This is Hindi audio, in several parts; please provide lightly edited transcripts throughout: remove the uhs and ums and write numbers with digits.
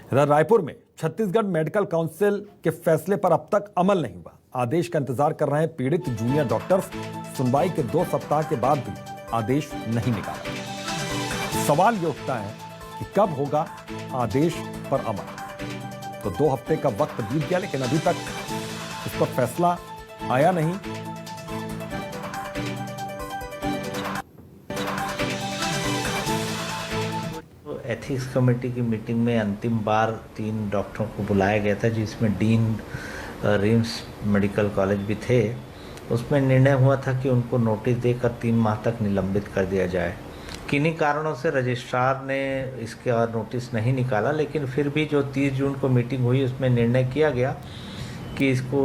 इधर रायपुर में छत्तीसगढ़ मेडिकल काउंसिल के फैसले पर अब तक अमल नहीं हुआ। आदेश का इंतजार कर रहे हैं पीड़ित जूनियर डॉक्टर्स। सुनवाई के 2 सप्ताह के बाद भी आदेश नहीं निकाला। सवाल ये उठता है कि कब होगा आदेश पर अमल। तो 2 हफ्ते का वक्त बीत गया, लेकिन अभी तक इस पर फैसला आया नहीं। एथिक्स कमेटी की मीटिंग में अंतिम बार 3 डॉक्टरों को बुलाया गया था, जिसमें डीन रिम्स मेडिकल कॉलेज भी थे। उसमें निर्णय हुआ था कि उनको नोटिस देकर 3 माह तक निलंबित कर दिया जाए। किन्हीं कारणों से रजिस्ट्रार ने इसका नोटिस नहीं निकाला, लेकिन फिर भी जो 30 जून को मीटिंग हुई उसमें निर्णय किया गया कि इसको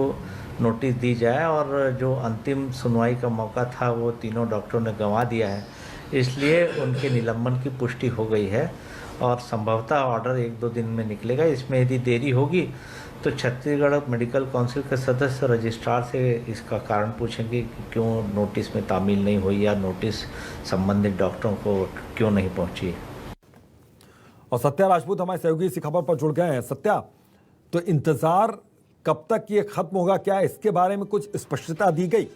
नोटिस दी जाए। और जो अंतिम सुनवाई का मौका था वो तीनों डॉक्टरों ने गंवा दिया है, इसलिए उनके निलंबन की पुष्टि हो गई है और संभवतः ऑर्डर 1-2 दिन में निकलेगा। इसमें यदि देरी होगी तो छत्तीसगढ़ मेडिकल काउंसिल के सदस्य रजिस्ट्रार से इसका कारण पूछेंगे कि क्यों नोटिस में तामील नहीं हुई या नोटिस संबंधित डॉक्टरों को क्यों नहीं पहुंची। और सत्या राजपूत हमारे सहयोगी इसी खबर पर जुड़ गए हैं। सत्या, तो इंतजार कब तक ये खत्म होगा, क्या इसके बारे में कुछ स्पष्टता दी गई?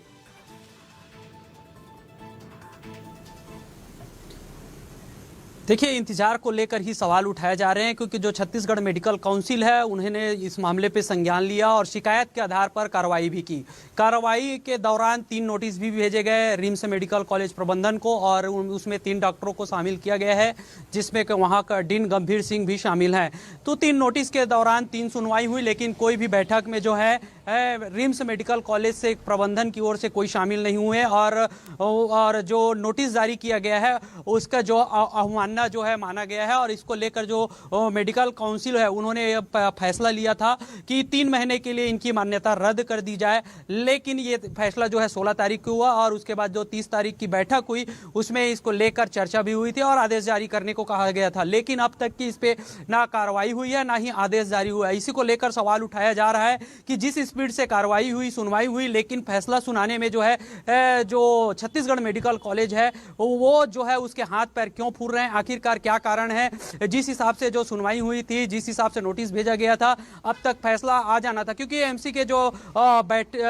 देखिए, इंतजार को लेकर ही सवाल उठाए जा रहे हैं, क्योंकि जो छत्तीसगढ़ मेडिकल काउंसिल है उन्होंने इस मामले पे संज्ञान लिया और शिकायत के आधार पर कार्रवाई भी की। कार्रवाई के दौरान 3 नोटिस भी भेजे गए रिम्स मेडिकल कॉलेज प्रबंधन को, और उसमें 3 डॉक्टरों को शामिल किया गया है, जिसमें वहाँ का डीन गंभीर सिंह भी शामिल हैं। तो 3 नोटिस के दौरान 3 सुनवाई हुई, लेकिन कोई भी बैठक में जो है रिम्स मेडिकल कॉलेज से प्रबंधन की ओर से कोई शामिल नहीं हुए। और जो नोटिस जारी किया गया है उसका जो अवमानना जो है माना गया है, और इसको लेकर जो मेडिकल काउंसिल है उन्होंने फैसला लिया था कि 3 महीने के लिए इनकी मान्यता रद्द कर दी जाए। लेकिन ये फैसला जो है 16 तारीख को हुआ, और उसके बाद जो 30 तारीख की बैठक हुई उसमें इसको लेकर चर्चा भी हुई थी और आदेश जारी करने को कहा गया था। लेकिन अब तक की इस पे ना कार्रवाई हुई है, ना ही आदेश जारी हुआ है। इसी को लेकर सवाल उठाया जा रहा है कि जिस स्पीड से कार्रवाई हुई, सुनवाई हुई, लेकिन फैसला सुनाने में जो है जो छत्तीसगढ़ मेडिकल कॉलेज है वो जो है उसके हाथ पैर क्यों फूल रहे हैं, आखिरकार क्या कारण है। जिस हिसाब से जो सुनवाई हुई थी, जिस हिसाब से नोटिस भेजा गया था, अब तक फैसला आ जाना था, क्योंकि एमसी के जो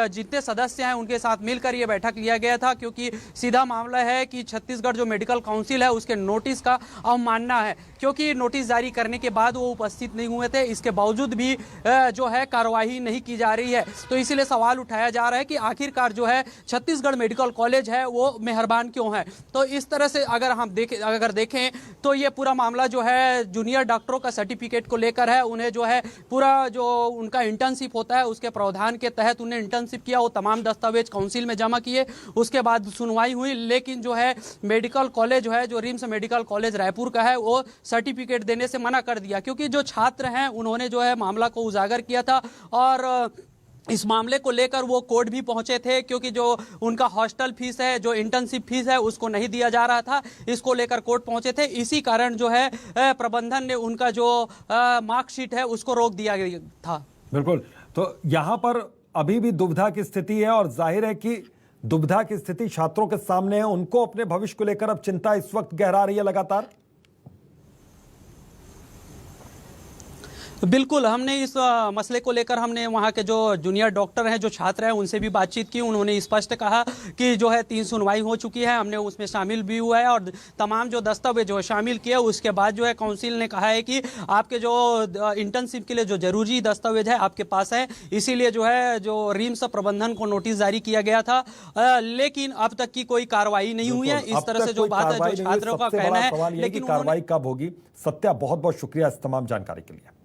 जितने सदस्य हैं उनके साथ मिलकर ये बैठक लिया गया था। क्योंकि सीधा मामला है कि छत्तीसगढ़ जो मेडिकल काउंसिल है उसके नोटिस का अवमानना है, क्योंकि नोटिस जारी करने के बाद वो उपस्थित नहीं हुए थे। इसके बावजूद भी जो है कार्रवाई नहीं की जा रही है। तो इसीलिए सवाल उठाया जा रहा है कि आखिरकार जो है छत्तीसगढ़ मेडिकल कॉलेज है वो मेहरबान क्यों है। तो इस तरह से अगर देखें तो ये पूरा मामला जो है जूनियर डॉक्टरों का सर्टिफिकेट को लेकर है। उन्हें जो है पूरा जो उनका इंटर्नशिप होता है उसके प्रावधान के तहत उन्हें इंटर्नशिप किया, वो तमाम दस्तावेज काउंसिल में जमा किए, उसके बाद सुनवाई हुई। लेकिन जो है मेडिकल कॉलेज जो है, जो रिम्स मेडिकल कॉलेज रायपुर का है, वो सर्टिफिकेट देने से मना कर दिया, क्योंकि जो छात्र हैं उन्होंने जो है मामला को उजागर किया था और इस मामले को लेकर वो कोर्ट भी पहुंचे थे, क्योंकि जो उनका हॉस्टल फीस है, जो इंटर्नशिप फीस है, उसको नहीं दिया जा रहा था। इसको लेकर कोर्ट पहुंचे थे। इसी कारण जो है प्रबंधन ने उनका जो मार्कशीट है उसको रोक दिया गया था। बिल्कुल, तो यहां पर अभी भी दुविधा की स्थिति है, और जाहिर है कि दुविधा की स्थिति छात्रों के सामने है। उनको अपने भविष्य को लेकर अब चिंता इस वक्त गहरा रही है लगातार। बिल्कुल, हमने इस मसले को लेकर हमने वहाँ के जो जूनियर डॉक्टर हैं, जो छात्र हैं, उनसे भी बातचीत की। उन्होंने स्पष्ट कहा कि जो है 3 सुनवाई हो चुकी है, हमने उसमें शामिल भी हुआ है और तमाम जो दस्तावेज जो शामिल किए। उसके बाद जो है काउंसिल ने कहा है कि आपके जो इंटर्नशिप के लिए जो जरूरी दस्तावेज है आपके पास है, इसीलिए जो है जो रिम्स प्रबंधन को नोटिस जारी किया गया था। लेकिन अब तक की कोई कार्रवाई नहीं हुई है। इस तरह से जो बात है, जो छात्रों का कहना है, लेकिन कार्रवाई कब होगी? सत्या, बहुत बहुत शुक्रिया इस तमाम जानकारी के लिए।